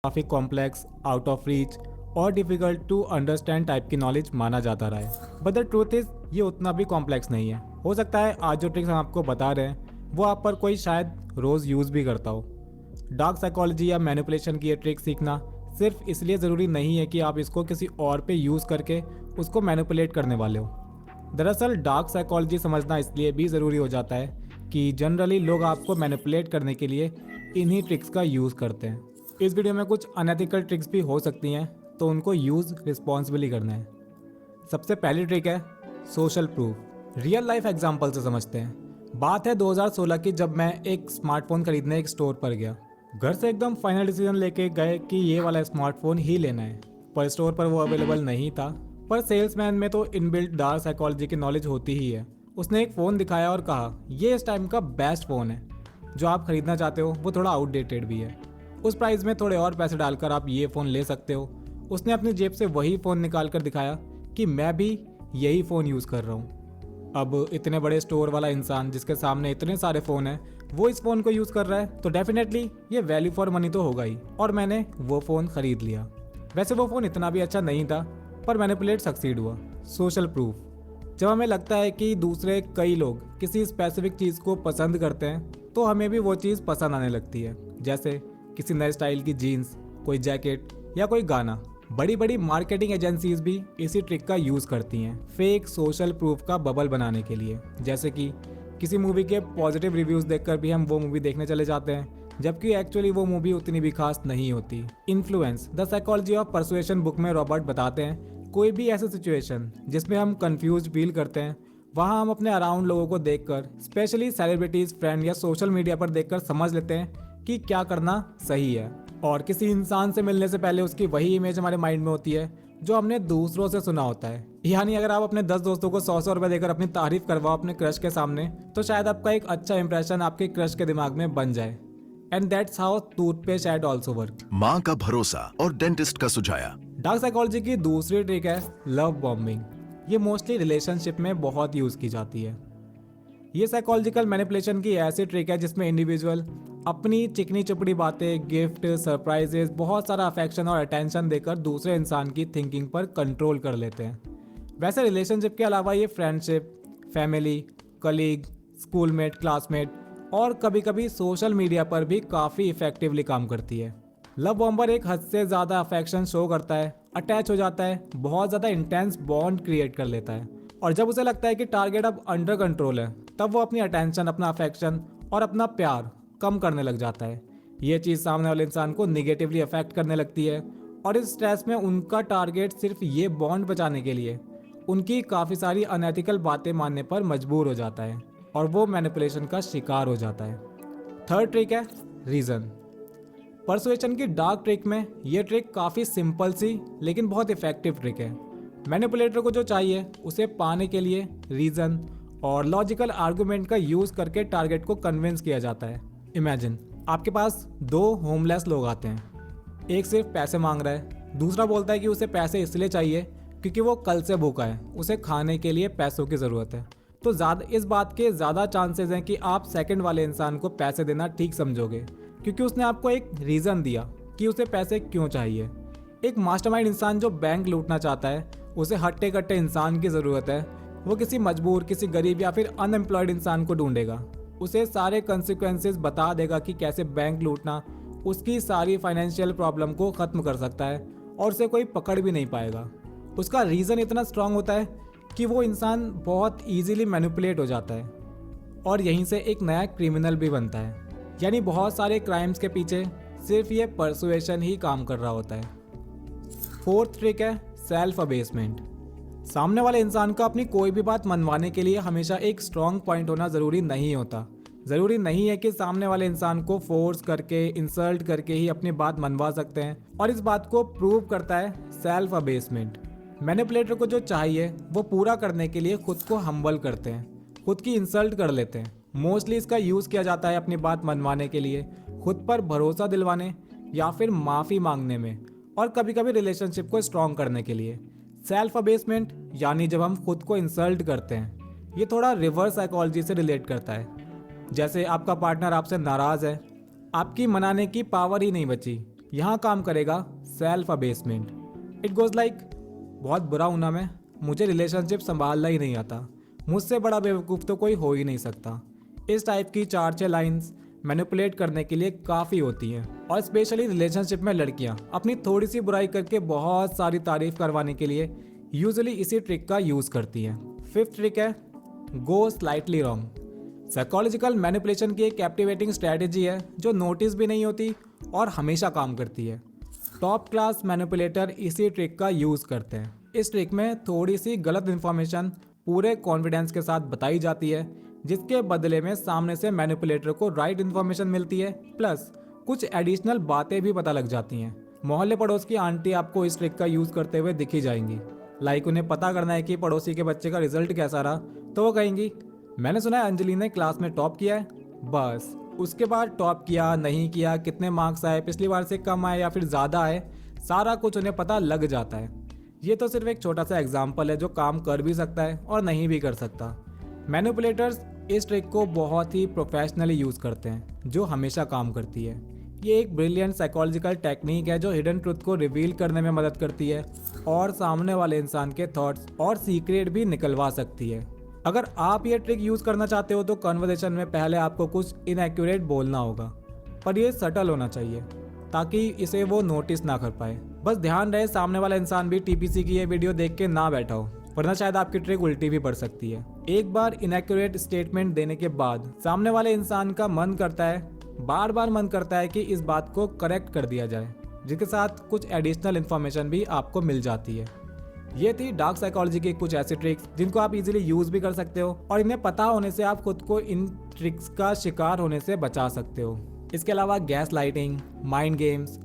काफ़ी complex, out of reach और difficult to understand type की नॉलेज माना जाता रहा है। बट द ट्रूथ इज़ ये उतना भी कॉम्प्लेक्स नहीं है। हो सकता है आज जो ट्रिक्स हम आपको बता रहे हैं वो आप पर कोई शायद रोज़ यूज़ भी करता हो। डार्क साइकोलॉजी या मैनिपुलेशन की ये ट्रिक सीखना सिर्फ इसलिए ज़रूरी नहीं है कि आप इसको किसी और पे यूज़ करके उसको मैनिपुलेट करने वाले हो। दरअसल डार्क साइकोलॉजी समझना इसलिए भी ज़रूरी हो जाता है कि जनरली लोग आपको मैनिपुलेट करने के लिए इन्हीं ट्रिक्स का यूज़ करते हैं। इस वीडियो में कुछ अनएथिकल ट्रिक्स भी हो सकती हैं, तो उनको यूज़ रिस्पॉन्सिबली करना है। सबसे पहली ट्रिक है social proof. Real life example से समझते हैं। बात है 2016 की, जब मैं एक स्मार्टफोन खरीदने एक स्टोर पर गया। घर से एकदम फाइनल डिसीजन लेके गए कि ये वाला स्मार्टफोन ही लेना है, पर स्टोर पर वो अवेलेबल नहीं था। पर सेल्समैन में तो इनबिल्ट डार्क साइकोलॉजी की नॉलेज होती ही है। उसने एक फ़ोन दिखाया और कहा ये इस टाइम का बेस्ट फ़ोन है, जो आप खरीदना चाहते हो वो थोड़ा आउटडेटेड भी है, उस प्राइस में थोड़े और पैसे डालकर आप ये फ़ोन ले सकते हो। उसने अपनी जेब से वही फ़ोन निकाल कर दिखाया कि मैं भी यही फ़ोन यूज़ कर रहा हूँ। अब इतने बड़े स्टोर वाला इंसान जिसके सामने इतने सारे फ़ोन हैं, वो इस फ़ोन को यूज़ कर रहा है, तो डेफिनेटली ये वैल्यू फॉर मनी तो होगा ही, और मैंने वो फ़ोन ख़रीद लिया। वैसे वो फ़ोन इतना भी अच्छा नहीं था, पर मैनिपुलेट सक्सीड हुआ। Social proof. जब हमें लगता है कि दूसरे कई लोग किसी स्पेसिफिक चीज़ को पसंद करते हैं, तो हमें भी वो चीज़ पसंद आने लगती है। जैसे किसी नए स्टाइल की जीन्स, कोई जैकेट या कोई गाना। बड़ी बड़ी मार्केटिंग एजेंसीज भी इसी ट्रिक का यूज़ करती हैं फेक सोशल प्रूफ का बबल बनाने के लिए। जैसे कि किसी मूवी के पॉजिटिव रिव्यूज़ देखकर भी हम वो मूवी देखने चले जाते हैं, जबकि एक्चुअली वो मूवी उतनी भी खास नहीं होती। Influence the psychology of persuasion book में रॉबर्ट बताते हैं, कोई भी ऐसी सिचुएशन जिसमें हम कंफ्यूज फील करते हैं, वहाँ हम अपने अराउंड लोगों को देखकर, स्पेशली सेलिब्रिटीज, फ्रेंड या सोशल मीडिया पर देखकर समझ लेते हैं कि क्या करना सही है। और किसी इंसान से मिलने से पहले उसकी वही इमेज हमारे माइंड में होती है जो हमने दूसरों से सुना होता है। यानी अगर आप अपने 10 दोस्तों को 100 रुपए देकर अपनी तारीफ करवाओ अपने क्रश के सामने, तो शायद आपका एक अच्छा इंप्रेशन आपके क्रश के दिमाग में बन जाए। And that's how toothpaste ad also work. माँ का भरोसा और डेंटिस्ट का सुझाया। डार्क साइकोलॉजी की दूसरी ट्रिक है लव बॉम्बिंग। ये मोस्टली रिलेशनशिप में बहुत यूज की जाती है। ये साइकोलॉजिकल मैनिपुलेशन की ऐसी ट्रिक है जिसमें इंडिविजुअल अपनी चिकनी चुपड़ी बातें, गिफ्ट, सरप्राइजेस, बहुत सारा अफेक्शन और अटेंशन देकर दूसरे इंसान की थिंकिंग पर कंट्रोल कर लेते हैं। वैसे रिलेशनशिप के अलावा ये friendship, family, colleague, schoolmate, classmate और कभी कभी सोशल मीडिया पर भी काफ़ी इफेक्टिवली काम करती है। लव बॉम्बर एक हद से ज़्यादा अफेक्शन शो करता है, अटैच हो जाता है, बहुत ज़्यादा इंटेंस बॉन्ड क्रिएट कर लेता है, और जब उसे लगता है कि टारगेट अब अंडर कंट्रोल है, तब वो अपनी अटेंशन, अपना अफेक्शन और अपना प्यार कम करने लग जाता है। ये चीज़ सामने वाले इंसान को निगेटिवली अफेक्ट करने लगती है, और इस स्ट्रेस में उनका टारगेट सिर्फ ये बॉन्ड बचाने के लिए उनकी काफ़ी सारी अनएथिकल बातें मानने पर मजबूर हो जाता है, और वो मैनिपुलेशन का शिकार हो जाता है। थर्ड ट्रिक है रीज़न। परसुएशन की डार्क ट्रिक में ये ट्रिक काफ़ी सिंपल सी लेकिन बहुत इफेक्टिव ट्रिक है। मैनिपुलेटर को जो चाहिए उसे पाने के लिए रीज़न और लॉजिकल आर्गुमेंट का यूज़ करके टारगेट को कन्विंस किया जाता है। इमेजिन आपके पास दो होमलेस लोग आते हैं। एक सिर्फ पैसे मांग रहा है, दूसरा बोलता है कि उसे पैसे इसलिए चाहिए क्योंकि वो कल से भूखा है, उसे खाने के लिए पैसों की ज़रूरत है। तो इस बात के ज़्यादा चांसेस हैं कि आप सेकंड वाले इंसान को पैसे देना ठीक समझोगे, क्योंकि उसने आपको एक रीज़न दिया कि उसे पैसे क्यों चाहिए। एक मास्टरमाइंड इंसान जो बैंक लूटना चाहता है, उसे हट्टे कट्टे इंसान की ज़रूरत है। वो किसी मजबूर, किसी गरीब या फिर अनएम्प्लॉयड इंसान को ढूंढेगा, उसे सारे कंसिक्वेंसेस बता देगा कि कैसे बैंक लूटना उसकी सारी फाइनेंशियल प्रॉब्लम को ख़त्म कर सकता है, और उसे कोई पकड़ भी नहीं पाएगा। उसका रीज़न इतना स्ट्रांग होता है कि वो इंसान बहुत ईजीली मैनिपुलेट हो जाता है, और यहीं से एक नया क्रिमिनल भी बनता है। यानी बहुत सारे क्राइम्स के पीछे सिर्फ ये परसुएशन ही काम कर रहा होता है। फोर्थ ट्रिक है सेल्फ अबेसमेंट। सामने वाले इंसान को अपनी कोई भी बात मनवाने के लिए हमेशा एक स्ट्रॉन्ग पॉइंट होना ज़रूरी नहीं होता। ज़रूरी नहीं है कि सामने वाले इंसान को फोर्स करके, इंसल्ट करके ही अपनी बात मनवा सकते हैं, और इस बात को प्रूव करता है सेल्फ अबेसमेंट। मैनिपुलेटर को जो चाहिए वो पूरा करने के लिए खुद को हम्बल करते हैं, खुद की इंसल्ट कर लेते हैं। मोस्टली इसका यूज़ किया जाता है अपनी बात मनवाने के लिए, खुद पर भरोसा दिलवाने या फिर माफ़ी मांगने में, और कभी कभी रिलेशनशिप को स्ट्रॉन्ग करने के लिए। सेल्फ अबेसमेंट यानी जब हम खुद को इंसल्ट करते हैं, ये थोड़ा रिवर्स साइकोलॉजी से रिलेट करता है। जैसे आपका पार्टनर आपसे नाराज़ है, आपकी मनाने की पावर ही नहीं बची, यहाँ काम करेगा सेल्फ अबेसमेंट। इट गोज लाइक, बहुत बुरा हूं ना मैं, मुझे रिलेशनशिप संभालना ही नहीं आता, मुझसे बड़ा बेवकूफ़ तो कोई हो ही नहीं सकता। इस टाइप की 4-6 लाइंस मैनिपुलेट करने के लिए काफ़ी होती हैं, और स्पेशली रिलेशनशिप में लड़कियां अपनी थोड़ी सी बुराई करके बहुत सारी तारीफ करवाने के लिए यूजुअली इसी ट्रिक का यूज़ करती हैं। 5th ट्रिक है गो स्लाइटली रॉन्ग। साइकोलॉजिकल मैनिपुलेशन की एक कैप्टिवेटिंग स्ट्रैटेजी है जो नोटिस भी नहीं होती और हमेशा काम करती है। टॉप क्लास मैनिपुलेटर इसी ट्रिक का यूज़ करते हैं। इस ट्रिक में थोड़ी सी गलत इन्फॉर्मेशन पूरे कॉन्फिडेंस के साथ बताई जाती है, जिसके बदले में सामने से मैनिपुलेटर को राइट इन्फॉर्मेशन मिलती है, प्लस कुछ एडिशनल बातें भी पता लग जाती हैं। मोहल्ले पड़ोस की आंटी आपको इस ट्रिक का यूज़ करते हुए दिखी जाएंगी। लाइक उन्हें पता करना है कि पड़ोसी के बच्चे का रिजल्ट कैसा रहा, तो वो कहेंगी मैंने सुना है अंजलि ने क्लास में टॉप किया है। बस उसके बाद टॉप किया नहीं किया, कितने मार्क्स आए, पिछली बार से कम आए या फिर ज़्यादा आए, सारा कुछ उन्हें पता लग जाता है। ये तो सिर्फ एक छोटा सा एग्जाम्पल है जो काम कर भी सकता है और नहीं भी कर सकता। मैनिपुलेटर्स इस ट्रिक को बहुत ही प्रोफेशनली यूज़ करते हैं, जो हमेशा काम करती है। ये एक ब्रिलियंट साइकोलॉजिकल टेक्निक है जो हिडन ट्रुथ को रिवील करने में मदद करती है और सामने वाले इंसान के थॉट्स और सीक्रेट भी निकलवा सकती है। अगर आप ये ट्रिक यूज़ करना चाहते हो तो कन्वर्सेशन में पहले आपको कुछ इनएक्यूरेट बोलना होगा, पर ये सटल होना चाहिए ताकि इसे वो नोटिस ना कर पाए। बस ध्यान रहे सामने वाला इंसान भी टीपीसी की ये वीडियो देख के ना बैठा हो, वरना शायद आपकी ट्रिक उल्टी भी पड़ सकती है। एक बार इनएक्यूरेट स्टेटमेंट देने के बाद सामने वाले इंसान का मन करता है, बार बार मन करता है कि इस बात को करेक्ट कर दिया जाए, जिसके साथ कुछ एडिशनल इन्फॉर्मेशन भी आपको मिल जाती है। ये थी डार्क साइकोलॉजी की कुछ ऐसी ट्रिक्स जिनको आप इजीली यूज भी कर सकते हो, और इन्हें पता होने से आप खुद को इन ट्रिक्स का शिकार होने से बचा सकते हो। इसके अलावा गैस लाइटिंग, माइंड गेम्स,